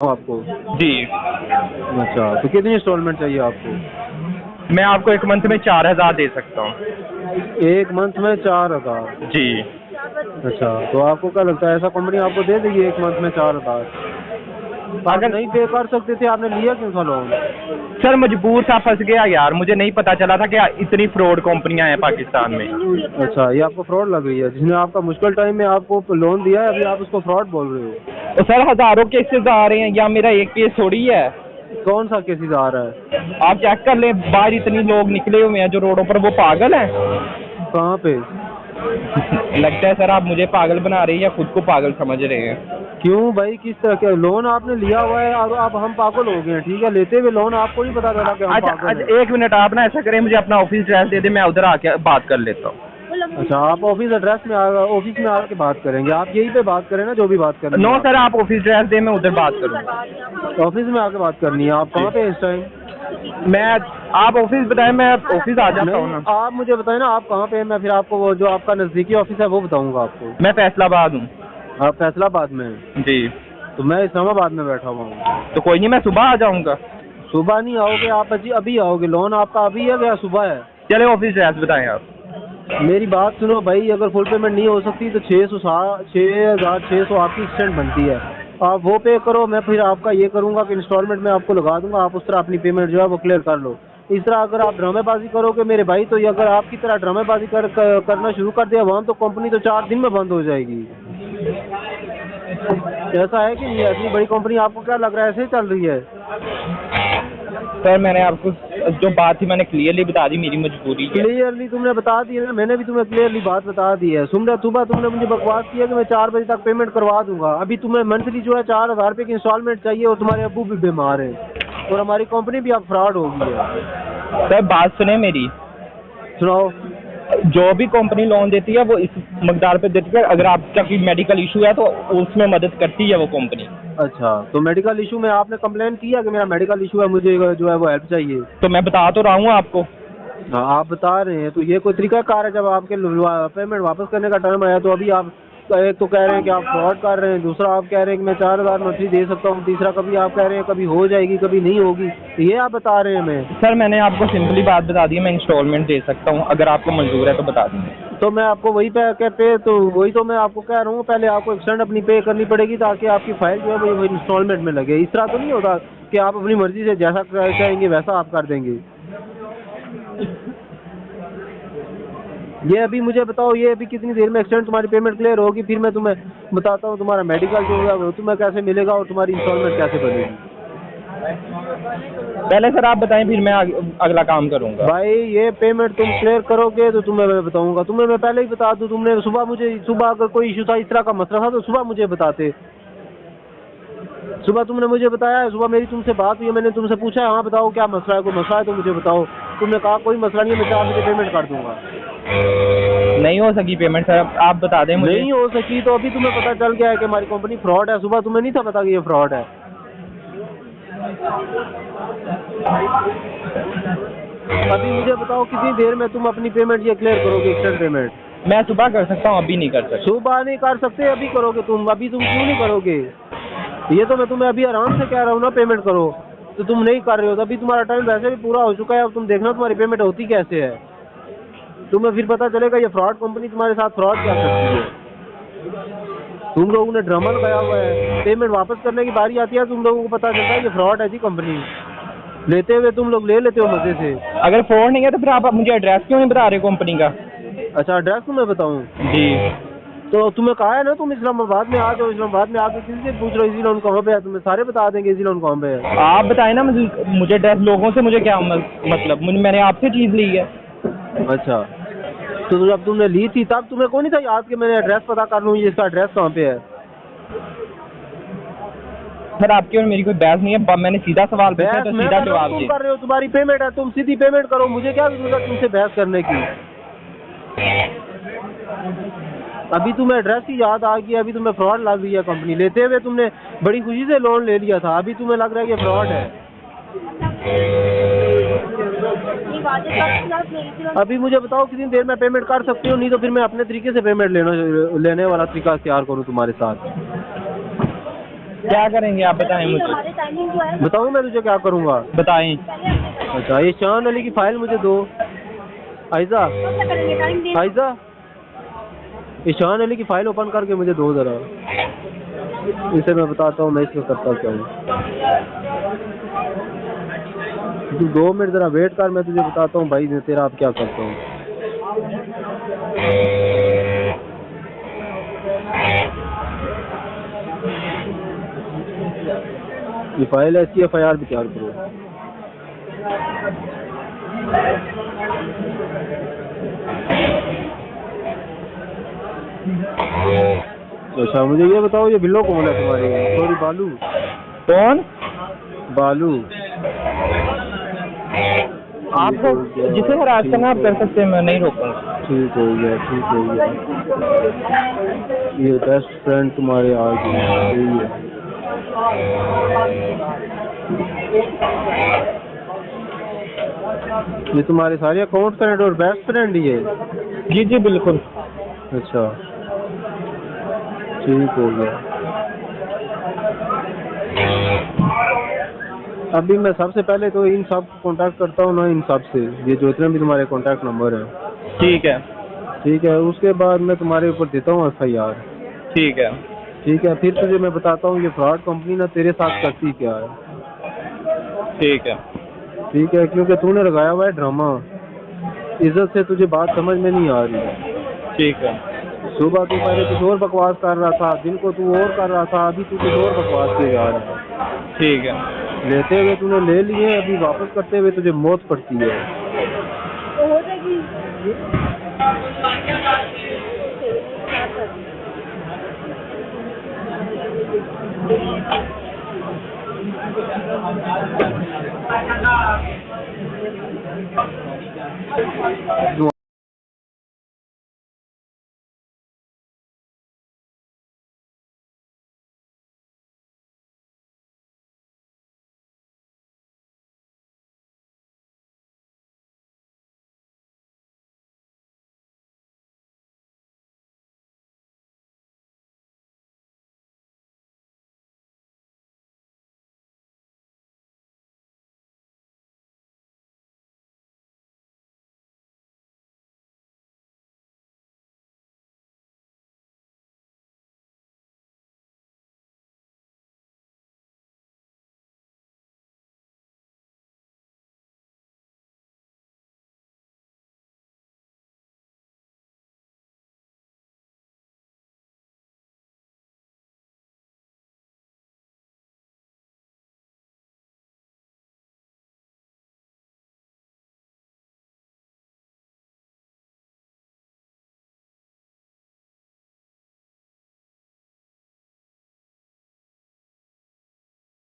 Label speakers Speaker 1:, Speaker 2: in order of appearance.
Speaker 1: आपको?
Speaker 2: जी।
Speaker 1: अच्छा, तो कितनी इंस्टॉलमेंट चाहिए आपको?
Speaker 2: मैं आपको एक मंथ में 4000 दे सकता हूँ।
Speaker 1: एक मंथ में 4000?
Speaker 2: जी।
Speaker 1: अच्छा, तो आपको क्या लगता है ऐसा कंपनी आपको दे देगी एक मंथ में 4000? आप
Speaker 2: अगर
Speaker 1: नहीं पे कर सकते थे, आपने लिया क्यों था लोन?
Speaker 2: सर मजबूर था, फंस गया यार, मुझे नहीं पता चला था कि इतनी फ्रॉड कंपनियां हैं पाकिस्तान में।
Speaker 1: अच्छा, ये आपको फ्रॉड लग रही है? जिसने आपका मुश्किल टाइम में आपको लोन दिया है, अभी आप उसको फ्रॉड बोल रहे हो?
Speaker 2: तो सर हजारों केसेस आ रहे हैं, या मेरा एक केस थोड़ी है।
Speaker 1: कौन सा केसेस आ रहा है?
Speaker 2: आप चेक कर लें, बाहर इतनी लोग निकले हुए हैं जो रोडों पर, वो पागल हैं।
Speaker 1: कहाँ पे?
Speaker 2: लगता है सर आप मुझे पागल बना रहे हैं या खुद को पागल समझ रहे हैं।
Speaker 1: क्यों भाई, किस तरह के लोन आपने लिया हुआ है? और अब हम पागल हो गए हैं, ठीक है? लेते हुए लोन आपको नहीं पता चला कि हम पागल हैं?
Speaker 2: एक मिनट, आप ना ऐसा करें, मुझे अपना ऑफिस एड्रेस दे दे, मैं उधर आके बात कर लेता हूँ।
Speaker 1: अच्छा, आप ऑफिस एड्रेस में ऑफिस में आके बात करेंगे? आप यहीं पे बात करें ना, जो भी बात करनी है।
Speaker 2: नो सर, आप ऑफिस एड्रेस दे, मैं उधर बात करूँगा।
Speaker 1: ऑफिस में आके बात करनी है? आप कहाँ पे हैं इस टाइम?
Speaker 2: आप ऑफिस बताएं, मैं ऑफिस आ जाता हूँ ना।
Speaker 1: आप मुझे बताएं ना आप कहाँ पे हैं, मैं फिर आपको वो जो आपका नज़दीकी ऑफिस है वो बताऊंगा आपको।
Speaker 2: मैं फैसलाबाद हूँ।
Speaker 1: आप फैसलाबाद में हैं?
Speaker 2: जी।
Speaker 1: तो मैं इस्लामाबाद में बैठा हुआ हूँ।
Speaker 2: तो कोई नहीं, मैं सुबह आ जाऊँगा।
Speaker 1: सुबह नहीं आओगे आप, अभी आओगे? लोन आपका अभी है या सुबह है?
Speaker 2: चले ऑफिस एड्रेस बताएं आप।
Speaker 1: मेरी बात सुनो भाई, अगर फुल पेमेंट नहीं हो सकती तो 6600 आपकी एक्सटेंड बनती है, आप वो पे करो। मैं फिर आपका ये करूँगा कि इंस्टॉलमेंट में आपको लगा दूंगा, आप उस तरह अपनी पेमेंट जो है वो क्लियर कर लो। इस तरह अगर आप ड्रामेबाजी करोगे मेरे भाई, तो ये अगर आपकी तरह ड्रामेबाजी करना शुरू कर दिया वहाँ, तो कंपनी तो 4 दिन में बंद हो जाएगी। ऐसा है कि नहीं? इतनी बड़ी कंपनी आपको क्या लग रहा है ऐसे ही चल रही है?
Speaker 2: सर मैंने आपको जो बात थी मैंने क्लियरली बता दी, मेरी मजबूरी है।
Speaker 1: क्लियरली तुमने बता दी है ना? मैंने भी तुम्हें क्लियरली बात बता दी है। सुबह तुमने मुझे बकवास किया कि मैं 4 बजे तक पेमेंट करवा दूंगा। अभी तुम्हें मंथली जो है 4000 रुपये की इंस्टॉलमेंट चाहिए, और तुम्हारे अब्बू भी बीमार हैं और हमारी कंपनी भी अब फ्रॉड हो गई है।
Speaker 2: सर बात सुने मेरी।
Speaker 1: सुनाओ।
Speaker 2: जो भी कंपनी लोन देती है वो इस मकदार पे देती है, अगर आपका कोई मेडिकल इशू है तो उसमें मदद करती है वो कंपनी।
Speaker 1: अच्छा, तो मेडिकल इशू में आपने कंप्लेन किया कि मेरा मेडिकल इशू है, मुझे जो है वो हेल्प चाहिए?
Speaker 2: तो मैं बता तो रहा हूँ आपको।
Speaker 1: हाँ, आप बता रहे हैं, तो ये कोई तरीकाकार है? जब आपके पेमेंट वापस करने का टाइम आया तो अभी आप एक तो कह रहे हैं कि आप फ्रॉड कर रहे हैं, दूसरा आप कह रहे हैं कि मैं 4000 मंथली दे सकता हूँ, तीसरा कभी आप कह रहे हैं कभी हो जाएगी कभी नहीं होगी, तो ये आप बता रहे हैं हमें।
Speaker 2: सर मैंने आपको सिंपली बात बता दी, मैं इंस्टॉलमेंट दे सकता हूँ, अगर आपको मंजूर है तो बता देंगे।
Speaker 1: तो मैं आपको वही वही तो मैं आपको कह रहा हूँ, पहले आपको एक्सटेंड अपनी पे करनी पड़ेगी ताकि आपकी फाइल जो है वो इंस्टॉलमेंट में लगे। इस तरह तो नहीं होता कि आप अपनी मर्जी से जैसा चाहेंगे वैसा आप कर देंगे। ये अभी मुझे बताओ, ये अभी कितनी देर में एक्सटेंड तुम्हारी पेमेंट क्लियर होगी, फिर मैं तुम्हें बताता हूँ तुम्हारा मेडिकल जो होगा वो तुम्हें कैसे मिलेगा और तुम्हारी इंस्टॉलमेंट कैसे बनेगी।
Speaker 2: पहले सर आप बताएं, फिर मैं अगला काम करूंगा।
Speaker 1: भाई ये पेमेंट तुम क्लियर करोगे तो तुम्हें मैं बताऊंगा। तुम्हें मैं पहले ही बता दूं, तुमने सुबह अगर कोई इशू था, इस तरह का मसला था तो सुबह मुझे बताते। सुबह तुमने मुझे बताया है, सुबह मेरी तुमसे बात हुई, मैंने तुमसे पूछा है हाँ बताओ क्या मसला है, कोई मसला है तो मुझे बताओ। तुमने कहा कोई मसला नहीं है, मैं 4 बजे पेमेंट कर दूंगा।
Speaker 2: नहीं हो सकी पेमेंट सर, आप बता दें मुझे।
Speaker 1: नहीं हो सकी तो अभी तुम्हें पता चल गया है कि हमारी कंपनी फ्रॉड है। सुबह तुम्हें नहीं था पता कि ये फ्रॉड है? अभी मुझे बताओ कितनी देर में तुम अपनी पेमेंट ये क्लियर करोगे, एक्सटेंड पेमेंट?
Speaker 2: मैं सुबह कर सकता हूँ, अभी नहीं कर सकता।
Speaker 1: सुबह नहीं कर सकते, अभी करोगे तुम? अभी तुम क्यों नहीं करोगे? ये तो मैं तुम्हें अभी आराम से कह रहा हूँ ना पेमेंट करो, तो तुम नहीं कर रहे हो। तो अभी तुम्हारा टाइम वैसे भी पूरा हो चुका है, अब तुम देखना तुम्हारी पेमेंट होती कैसे है, तुम्हें फिर पता चलेगा ये फ्रॉड कंपनी तुम्हारे साथ फ्रॉड क्या करती है। तुम लोगों ने ड्रामा लगाया हुआ है, पेमेंट वापस करने की बारी आती है तुम लोगों को पता चलता है ये फ्रॉड है जी कंपनी। लेते हुए तुम लोग ले लेते हो मजे से।
Speaker 2: अगर फ्रॉड नहीं है तो फिर आप मुझे एड्रेस क्यों नहीं बता रहे कंपनी का?
Speaker 1: अच्छा, एड्रेस तुम्हें बताऊं?
Speaker 2: जी।
Speaker 1: तो तुम्हें कहा है ना तुम इस्लामाबाद में आ जाओ। इस्लामाबाद में आके किसी से पूछ रहे हो इजी लोन कहाँ पे है, तुम्हें सारे बता देंगे इजी लोन कहाँ पे है।
Speaker 2: आप बताएं ना मुझे एड्रेस, लोगों से मुझे क्या मतलब, मैंने आपसे चीज़ ली है।
Speaker 1: अच्छा, तो जब तुमने ली थी तब तुम्हें कौन नहीं था याद कि मैंने एड्रेस पता कर लूँ इसका एड्रेस कहाँ पे है?
Speaker 2: सर आपकी और मेरी कोई बहस नहीं है, मैंने सीधा सवाल पूछा तो सीधा जवाब
Speaker 1: तुम कर रहे हो, तुम्हारी पेमेंट है, तुम सीधी पेमेंट करो, मुझे क्या जरूरत तुमसे बहस करने की। अभी तुम्हें एड्रेस ही याद आ गया, अभी तुम्हें फ्रॉड लग रही है कंपनी। लेते हुए तुमने बड़ी खुशी से लोन ले लिया था, अभी तुम्हें लग रहा है कि फ्रॉड है। अभी मुझे बताओ कितनी देर में पेमेंट कर सकती हूँ, नहीं तो फिर मैं अपने तरीके से पेमेंट लेने वाला तरीका तैयार करूँ तुम्हारे साथ।
Speaker 2: क्या करेंगे आप बताएं मुझे,
Speaker 3: हमारे टाइमिंग जो है
Speaker 1: बताऊँ मैं तुझे क्या करूँगा?
Speaker 2: बताएं।
Speaker 1: अच्छा, ये शान अली की फाइल मुझे दो। आयजा,
Speaker 3: क्या करेंगे टाइम दे।
Speaker 1: आयजा, ये शान अली की फाइल ओपन करके मुझे दो जरा। इसे मैं बताता हूँ मैं इसमें करता क्या हूँ। तू 2 मिनट जरा वेट कर, मैं तुझे बताता हूँ भाई मैं तेरा आप क्या करता हूँ। ये फाइल है, इसकी FIR भी तैयार करो। अच्छा, मुझे ये बताओ ये बिल्लो कौन है तुम्हारी? सॉरी, बालू।
Speaker 2: कौन?
Speaker 1: बालू।
Speaker 2: आप जिसे हरास करना आप कर सकते हैं, मैं नहीं रोकूंगा।
Speaker 1: ठीक हो गया, ठीक हो गया। ये बेस्ट फ्रेंड तुम्हारे आ गए, सही है। ये तुम्हारे सारे अकाउंट फ्रेंड और बेस्ट फ्रेंड ही है?
Speaker 2: जी जी बिल्कुल।
Speaker 1: अच्छा, ठीक हो गया। अभी मैं सबसे पहले तो इन सब को कांटेक्ट करता हूँ ना, इन सब से, ये जो इतने भी तुम्हारे कांटेक्ट नंबर है।
Speaker 2: ठीक है।
Speaker 1: ठीक है, उसके बाद मैं तुम्हारे ऊपर देता हूँ FIR।
Speaker 2: ठीक है।
Speaker 1: ठीक है, फिर तुझे मैं बताता हूँ ये फ्रॉड कंपनी ना तेरे साथ करती क्या है।
Speaker 2: ठीक है।
Speaker 1: ठीक है, क्योंकि तूने लगाया हुआ है ड्रामा, इज्जत से तुझे बात समझ में नहीं आ रही।
Speaker 2: ठीक है।
Speaker 1: सुबह तू पहले कुछ और बकवास कर रहा था, दिन को तू और कर रहा था, अभी तू कुछ और बकवास किए जा रहा है।
Speaker 2: ठीक है।
Speaker 1: लेते हुए तूने ले लिए, अभी वापस करते हुए तुझे मौत पड़ती है।
Speaker 3: तो हो जाएगी।
Speaker 1: जो